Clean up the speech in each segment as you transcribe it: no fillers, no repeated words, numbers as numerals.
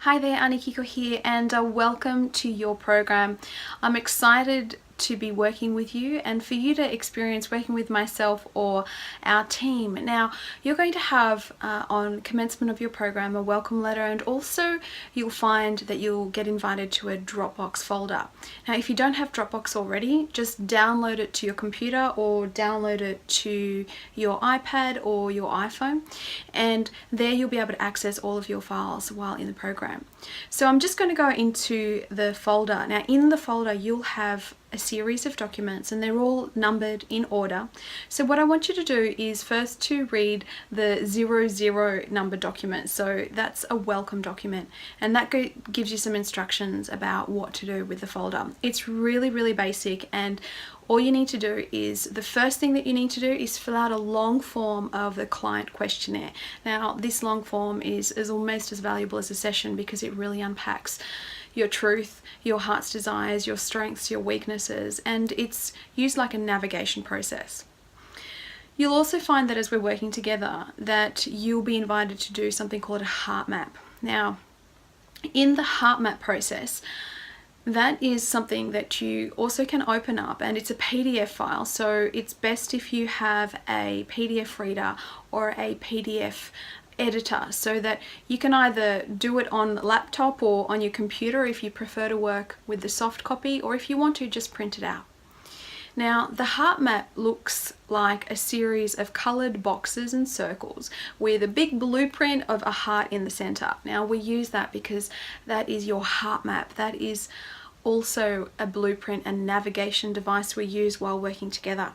Hi there, Anikiko here, and welcome to your program. I'm excited to be working with you and for you to experience working with myself or our team. Now, you're going to have on commencement of your program a welcome letter, and also you'll find that you'll get invited to a Dropbox folder. Now, if you don't have Dropbox already, just download it to your computer or download it to your iPad or your iPhone, and there you'll be able to access all of your files while in the program. So I'm just going to go into the folder. Now, in the folder you'll have a series of documents and they're all numbered in order. So what I want you to do is first to read the 00 number document. So that's a welcome document, and that gives you some instructions about what to do with the folder. It's really basic, and all you need to do is, the first thing that you need to do is fill out a long form of the client questionnaire. Now, this long form is almost as valuable as a session because it really unpacks your truth, your heart's desires, your strengths, your weaknesses, and it's used like a navigation process. You'll also find that as we're working together that you'll be invited to do something called a heart map. Now, in the heart map process, that is something that you also can open up, and it's a PDF file, so it's best if you have a PDF reader or a PDF editor so that you can either do it on laptop or on your computer if you prefer to work with the soft copy, or if you want to just print it out. Now, the heart map looks like a series of coloured boxes and circles with a big blueprint of a heart in the centre. Now, we use that because that is your heart map. That is also a blueprint and navigation device we use while working together.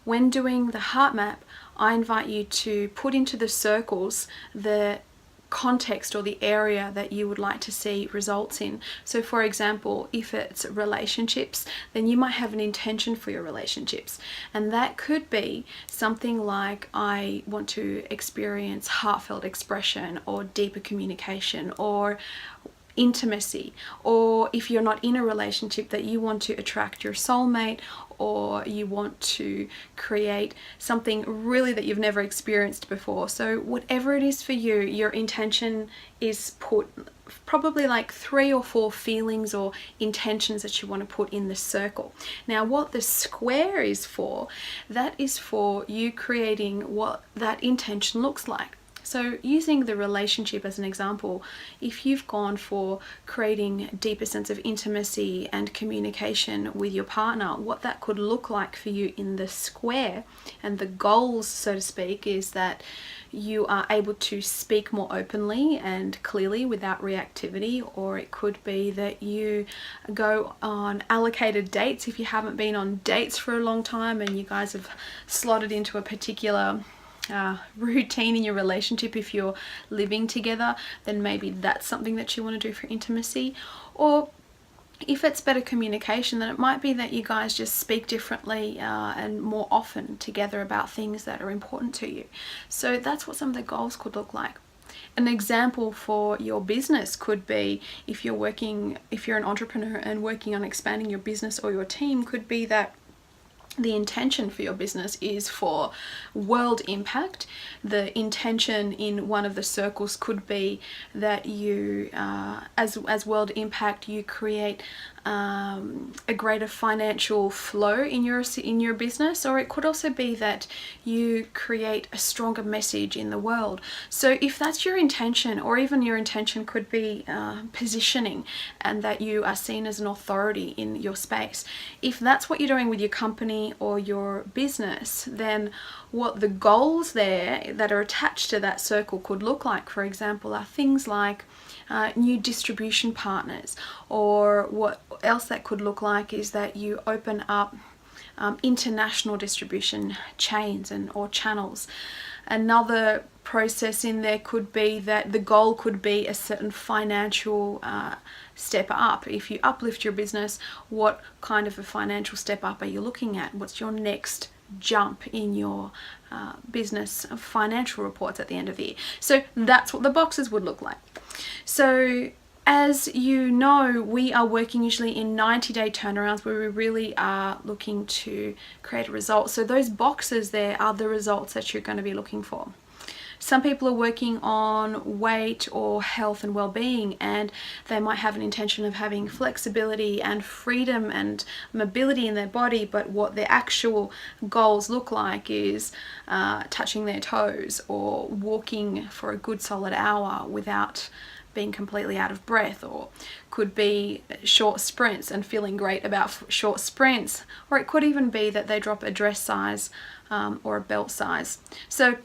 When doing the heart map, I invite you to put into the circles the context or the area that you would like to see results in. So for example, if it's relationships, then you might have an intention for your relationships, and that could be something like, I want to experience heartfelt expression or deeper communication or intimacy. Or if you're not in a relationship, that you want to attract your soulmate, or you want to create something really that you've never experienced before. So whatever it is for you, your intention is put, probably like 3 or 4 feelings or intentions that you want to put in the circle. Now, what the square is for, that is for you creating what that intention looks like. So using the relationship as an example, if you've gone for creating a deeper sense of intimacy and communication with your partner, what that could look like for you in the square, and the goals, so to speak, is that you are able to speak more openly and clearly without reactivity, or it could be that you go on allocated dates if you haven't been on dates for a long time and you guys have slotted into a particular routine in your relationship. If you're living together, then maybe that's something that you want to do for intimacy. Or if it's better communication, then it might be that you guys just speak differently and more often together about things that are important to you. So that's what some of the goals could look like. An example for your business could be, if you're an entrepreneur and working on expanding your business or your team, could be that the intention for your business is for world impact. The intention in one of the circles could be that you, as world impact, you create a greater financial flow in your business, or it could also be that you create a stronger message in the world. So if that's your intention, or even your intention could be positioning, and that you are seen as an authority in your space. If that's what you're doing with your company or your business, then what the goals there that are attached to that circle could look like, for example, are things like new distribution partners, or what else that could look like is that you open up international distribution chains or channels. Another process in there could be that the goal could be a certain financial step up. If you uplift your business, what kind of a financial step up are you looking at? What's your next jump in your business financial reports at the end of the year? So that's what the boxes would look like. So as you know, we are working usually in 90-day turnarounds where we really are looking to create a result. So those boxes there are the results that you're going to be looking for. Some people are working on weight or health and well-being, and they might have an intention of having flexibility and freedom and mobility in their body, but what their actual goals look like is touching their toes or walking for a good solid hour without being completely out of breath, or could be short sprints and feeling great about short sprints, or it could even be that they drop a dress size or a belt size. So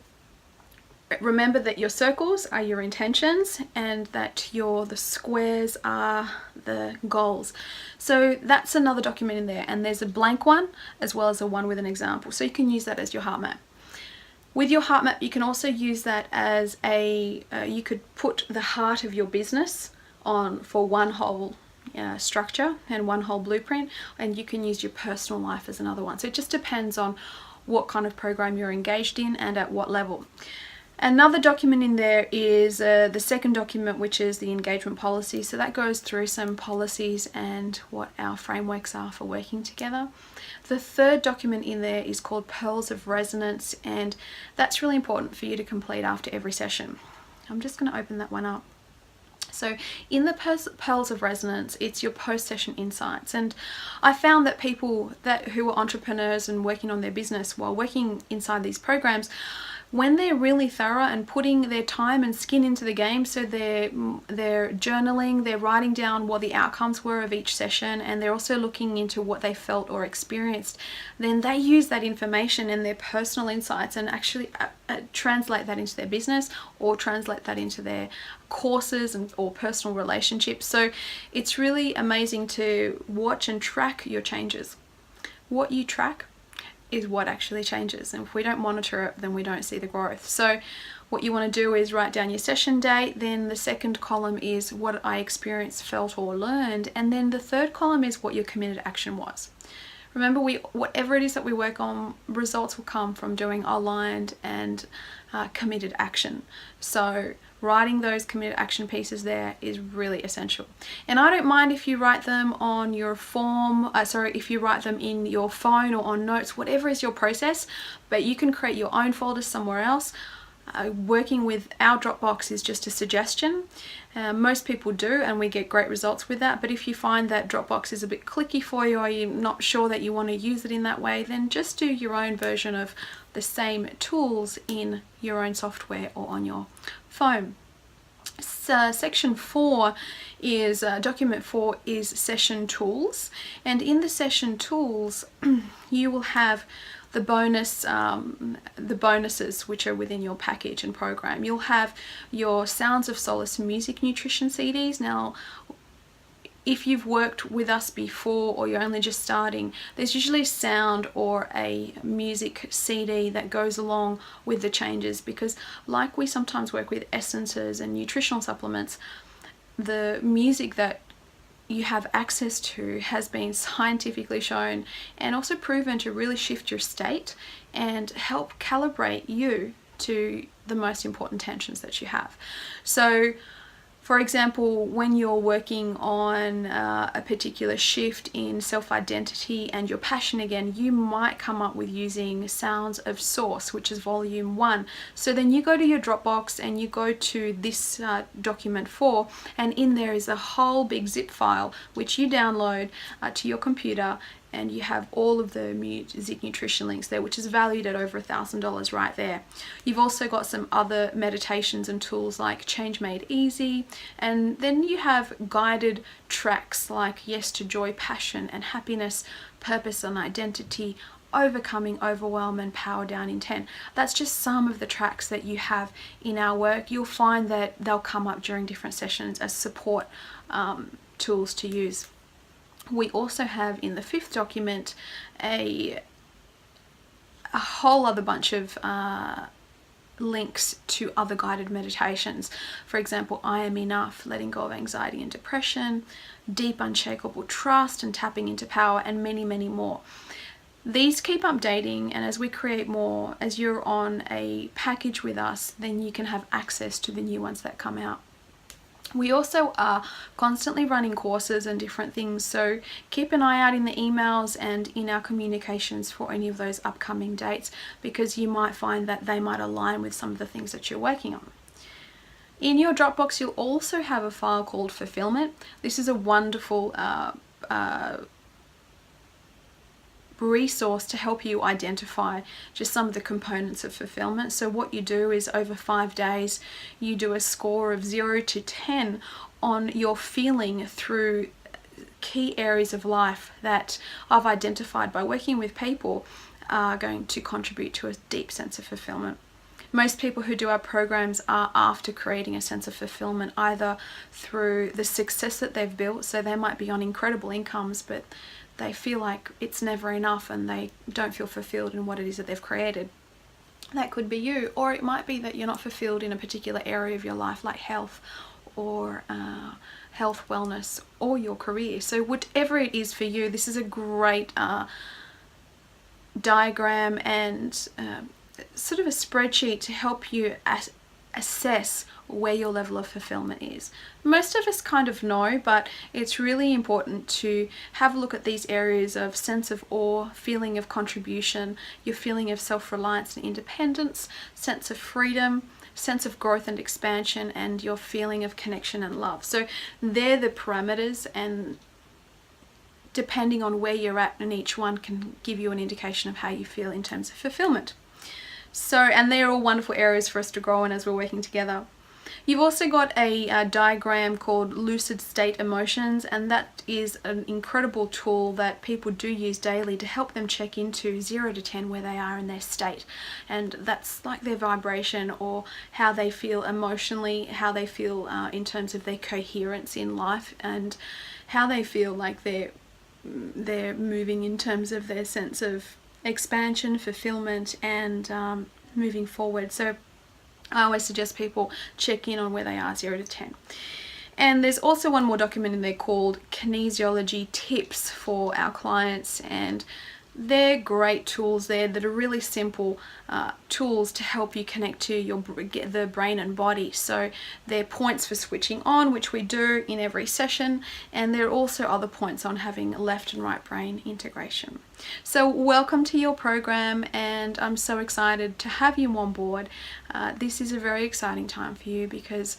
remember that your circles are your intentions and that the squares are the goals. So that's another document in there, and there's a blank one as well as a one with an example, so you can use that as your heart map. With your heart map, you can also use that as you could put the heart of your business on for one whole structure and one whole blueprint, and you can use your personal life as another one. So it just depends on what kind of program you're engaged in and at what level. Another document in there is the second document, which is the engagement policy. So that goes through some policies and what our frameworks are for working together. The third document in there is called Pearls of Resonance, and that's really important for you to complete after every session. I'm just going to open that one up. So in the Pearls of Resonance, it's your post-session insights, and I found that people who are entrepreneurs and working on their business while working inside these programs, when they're really thorough and putting their time and skin into the game, so they're journaling, they're writing down what the outcomes were of each session, and they're also looking into what they felt or experienced, then they use that information and their personal insights and actually translate that into their business or translate that into their courses or personal relationships. So it's really amazing to watch and track your changes. What you track is what actually changes, and if we don't monitor it, then we don't see the growth. So what you want to do is write down your session date, then the second column is what I experienced, felt or learned, and then the third column is what your committed action was. Remember, whatever it is that we work on, results will come from doing aligned and committed action. So writing those committed action pieces there is really essential. And I don't mind if you write them on your form, if you write them in your phone or on notes, whatever is your process, but you can create your own folder somewhere else. Working with our Dropbox is just a suggestion. Most people do, and we get great results with that. But if you find that Dropbox is a bit clicky for you, or you're not sure that you want to use it in that way, then just do your own version of the same tools in your own software or on your phone. So section 4 is document 4 is session tools, and in the session tools you will have the bonuses which are within your package and program. You'll have your Sounds of Solace music nutrition CDs. Now, if you've worked with us before or you're only just starting, there's usually sound or a music CD that goes along with the changes, because like we sometimes work with essences and nutritional supplements, the music that you have access to has been scientifically shown and also proven to really shift your state and help calibrate you to the most important tensions that you have. So for example, when you're working on a particular shift in self-identity and your passion again, you might come up with using Sounds of Source, which is volume 1. So then you go to your Dropbox and you go to this document 4, and in there is a whole big zip file which you download to your computer, and you have all of the music nutrition links there, which is valued at over $1,000 right there. You've also got some other meditations and tools like Change Made Easy, and then you have guided tracks like Yes to Joy, Passion and Happiness, Purpose and Identity, Overcoming Overwhelm and Power Down in 10. That's just some of the tracks that you have in our work. You'll find that they'll come up during different sessions as support tools to use. We also have in the 5th document a whole other bunch of links to other guided meditations. For example, I Am Enough, Letting Go of Anxiety and Depression, Deep Unshakable Trust and Tapping into Power, and many, many more. These keep updating, and as we create more, as you're on a package with us, then you can have access to the new ones that come out. We also are constantly running courses and different things, so keep an eye out in the emails and in our communications for any of those upcoming dates, because you might find that they might align with some of the things that you're working on. In your Dropbox, you'll also have a file called Fulfillment. This is a wonderful resource to help you identify just some of the components of fulfillment. So what you do is, over 5 days, you do a score of 0 to 10 on your feeling through key areas of life that I've identified by working with people are going to contribute to a deep sense of fulfillment. Most people who do our programs are after creating a sense of fulfillment, either through the success that they've built, so they might be on incredible incomes, but they feel like it's never enough and they don't feel fulfilled in what it is that they've created. That could be you, or it might be that you're not fulfilled in a particular area of your life, like health or health, wellness, or your career. So whatever it is for you, this is a great diagram and sort of a spreadsheet to help you assess where your level of fulfillment is. Most of us kind of know, but it's really important to have a look at these areas of sense of awe, feeling of contribution, your feeling of self-reliance and independence, sense of freedom, sense of growth and expansion, and your feeling of connection and love. So they're the parameters, and depending on where you're at in each one can give you an indication of how you feel in terms of fulfillment. So, and they're all wonderful areas for us to grow in as we're working together. You've also got a diagram called Lucid State Emotions, and that is an incredible tool that people do use daily to help them check into 0 to 10 where they are in their state. And that's like their vibration, or how they feel emotionally, how they feel in terms of their coherence in life, and how they feel like they're moving in terms of their sense of expansion, fulfillment, and moving forward. So I always suggest people check in on where they are, 0 to 10. And there's also one more document in there called Kinesiology Tips for our clients, and they're great tools there that are really simple tools to help you connect to the brain and body. So they're points for switching on, which we do in every session, and there are also other points on having left and right brain integration. So welcome to your program, and I'm so excited to have you on board. This is a very exciting time for you, because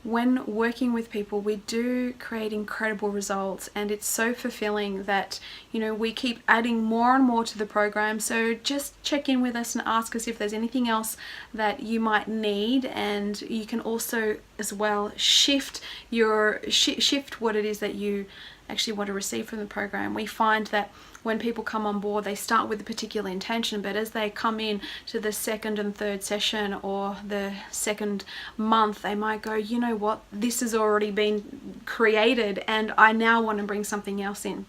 when working with people, we do create incredible results, and it's so fulfilling that, you know, we keep adding more and more to the program. So just check in with us and ask us if there's anything else that you might need, and you can also as well shift what it is that you actually want to receive from the program. We find that when people come on board, they start with a particular intention, but as they come in to the second and third session or the second month, they might go, you know what, this has already been created and I now want to bring something else in.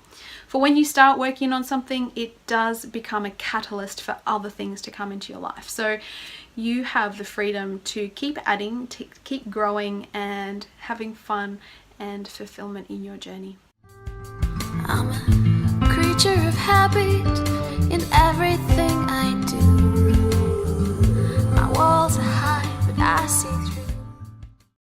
For when you start working on something, it does become a catalyst for other things to come into your life. So you have the freedom to keep adding, to keep growing, and having fun and fulfillment in your journey. I'm a creature of habit in everything